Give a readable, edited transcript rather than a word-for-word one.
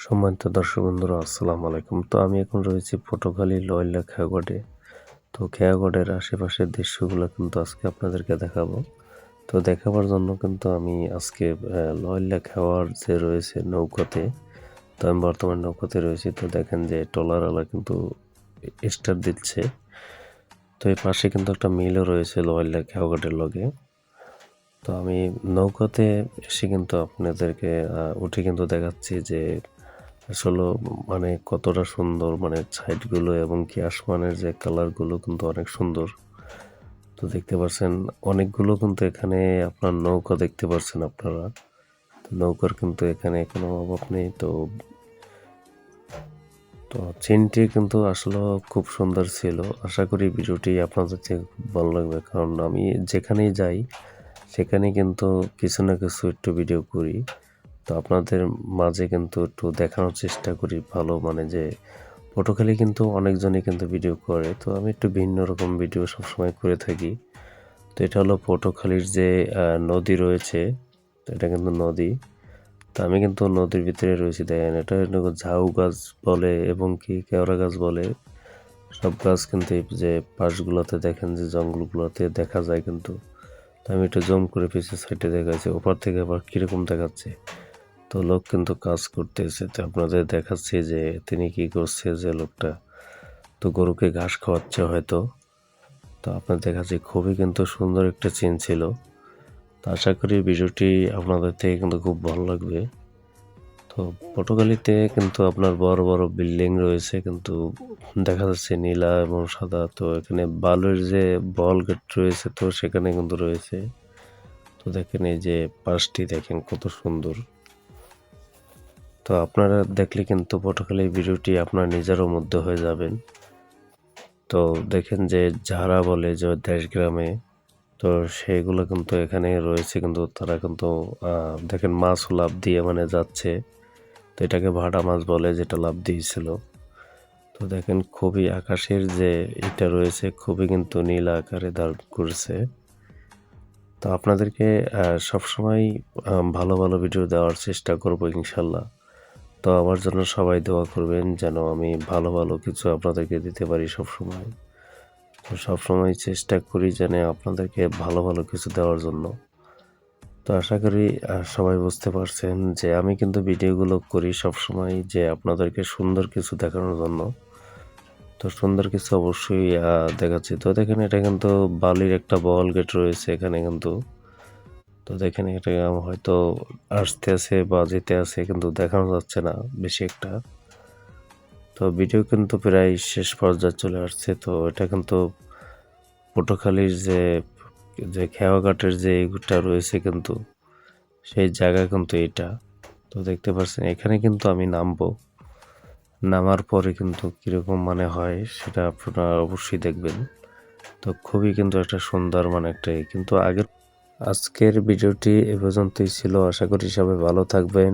সম্মানিত দর্শক বন্ধুরা আসসালামু আলাইকুম। তো আমি এখন রয়েছি পটুয়াখালী লয়লা খেয়াঘাটে। তো খেয়াঘাটের আশেপাশের দৃশ্যগুলো কিন্তু আজকে আপনাদেরকে দেখাবো। তো দেখাবার জন্য কিন্তু আমি আজকে লয়লা খেওয়ার যে রয়েছে নৌকাতে, তো আমি বর্তমানে নৌকাতে রয়েছি। তো দেখেন যে ট্রলারওয়ালা কিন্তু স্টার্ট দিচ্ছে। তো এই পাশে কিন্তু একটা মিলও রয়েছে লয়লা খেয়াঘাটের লগে। তো আমি নৌকাতে এসে কিন্তু আপনাদেরকে উঠে কিন্তু দেখাচ্ছি যে আসলে মানে কতটা সুন্দর, মানে সাইডগুলো এবং কি আসমানের যে কালারগুলো কিন্তু অনেক সুন্দর। তো দেখতে পাচ্ছেন অনেকগুলো কিন্তু এখানে আপনার নৌকা দেখতে পাচ্ছেন আপনারা। তো নৌকার কিন্তু এখানে কোনো অভাব নেই। তো তো চিনটি কিন্তু আসলে খুব সুন্দর ছিল। আশা করি ভিডিওটি আপনাদের থেকে খুব ভালো লাগবে, কারণ আমি যেখানেই যাই সেখানে কিন্তু কিছু না কিছু একটু ভিডিও করি। তো আপনাদের মাঝে কিন্তু একটু দেখানোর চেষ্টা করি ভালো, মানে যে পটুয়াখালী কিন্তু অনেকজনই কিন্তু ভিডিও করে। তো আমি একটু ভিন্ন রকম ভিডিও সবসময় করে থাকি। তো এটা হলো পটুয়াখালীর যে নদী রয়েছে, তো এটা কিন্তু নদী। তো আমি কিন্তু নদীর ভিতরে রয়েছি, দেখেন এটা ঝাউ গাছ বলে এবং কি কেওড়া গাছ বলে। সব গাছ কিন্তু এই যে পাশগুলোতে দেখেন যে জঙ্গলগুলোতে দেখা যায় কিন্তু। তো আমি একটু জুম করে পিছিয়ে সাইডে দেখাচ্ছি, ওপার থেকে আবার কীরকম দেখাচ্ছে। তো লোক কিন্তু কাজ করতেছে। তো আপনাদের দেখাচ্ছি যে তিনি কি করছে, যে লোকটা তো গরুকে ঘাস খাওয়াচ্ছে হয়তো। তো আপনার দেখাচ্ছি খুবই কিন্তু সুন্দর একটা চিন ছিল। তো আশা করি ভিডিওটি আপনাদের থেকে কিন্তু খুব ভালো লাগবে। তো পটুয়াখালীতে কিন্তু আপনার বড় বড় বিল্ডিং রয়েছে, কিন্তু দেখা যাচ্ছে নীলা এবং সাদা। তো এখানে বালুর যে বল গেট রয়েছে, তো সেখানে কিন্তু রয়েছে। তো দেখেন এই যে পাশটি দেখেন কত সুন্দর। তো আপনারা দেখলে কিন্তু পটুয়াখালীর ভিডিওটি আপনার নিজেরও মধ্যে হয়ে যাবেন। তো দেখেন যে যারা বলে যে দেশগ্রামে, তো সেইগুলো কিন্তু এখানে রয়েছে, কিন্তু তারা কিন্তু দেখেন মাছ লাফ দিয়ে মানে যাচ্ছে। তো এটাকে ভাটা মাছ বলে, যেটা লাফ দিয়েছিল। তো দেখেন খুবই আকাশের যে এটা রয়েছে খুবই কিন্তু নীল আকারে ধারণ করেছে। তো আপনাদেরকে সবসময় ভালো ভালো ভিডিও দেওয়ার চেষ্টা করবো ইনশাল্লাহ। তো আমার জন্য সবাই দোয়া করবেন যেন আমি ভালো ভালো কিছু আপনাদেরকে দিতে পারি সবসময়। তো সবসময় চেষ্টা করি যেন আপনাদেরকে ভালো ভালো কিছু দেওয়ার জন্য। তো আশা করি সবাই বুঝতে পারছেন যে আমি কিন্তু ভিডিওগুলো করি সবসময় যে আপনাদেরকে সুন্দর কিছু দেখানোর জন্য। তো সুন্দর কিছু অবশ্যই দেখাচ্ছি। তো দেখেন এটা কিন্তু বালির একটা বল গেট রয়েছে এখানে কিন্তু। তো দেখেন এটা হয়তো আসতে আছে বা যেতে আছে, কিন্তু দেখানো যাচ্ছে না বেশি একটা। তো ভিডিও কিন্তু প্রায় শেষ পর্যায়ে চলে আসছে। তো এটা কিন্তু পটুয়াখালীর যে যে খেয়াঘাটের যে এইটা রয়েছে কিন্তু সেই জায়গা কিন্তু এটা। তো দেখতে পাচ্ছেন এখানে কিন্তু আমি নামবো, নামার পরে কিন্তু কীরকম মানে হয় সেটা আপনারা অবশ্যই দেখবেন। তো খুবই কিন্তু একটা সুন্দর মানে একটা কিন্তু আগের। আজকের ভিডিওটি এ পর্যন্তই ছিল। আশা করি সবাই ভালো থাকবেন।